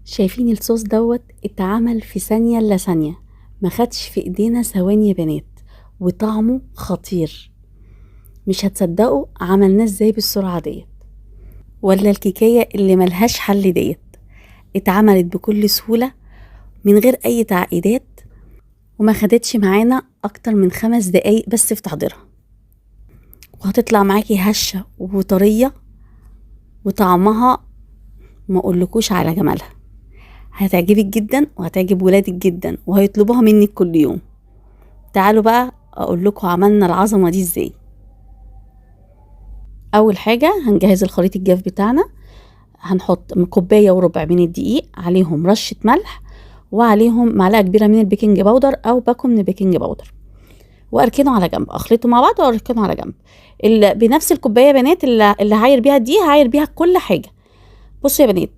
شايفين الصوص دوت اتعمل في ثانية الا ثانية، ما خدش في ايدينا ثواني يا بنات، وطعمه خطير. مش هتصدقوا عملناه ازاي بالسرعة ديت. ولا الكيكية اللي ملهاش حل ديت اتعملت بكل سهولة من غير اي تعقيدات، وما خدتش معانا اكتر من 5 دقايق بس في تحضيرها، وهتطلع معاكي هشة وطرية، وطعمها ما اقولكوش على جمالها. هتعجبك جدا وهتعجب ولادك جدا وهيطلبوها منك كل يوم. تعالوا بقى اقول لكم عملنا العظمه دي ازاي. اول حاجه هنجهز الخليط الجاف بتاعنا. هنحط كوبايه وربع من الدقيق، عليهم رشه ملح، وعليهم معلقه كبيره من البيكنج باودر او باكو من البيكنج باودر، واركنه على جنب. اخلطه مع بعض واركنه على جنب. بنفس الكوبايه يا بنات اللي هعاير بيها الدقيق هعاير بيها كل حاجه. بصوا يا بنات،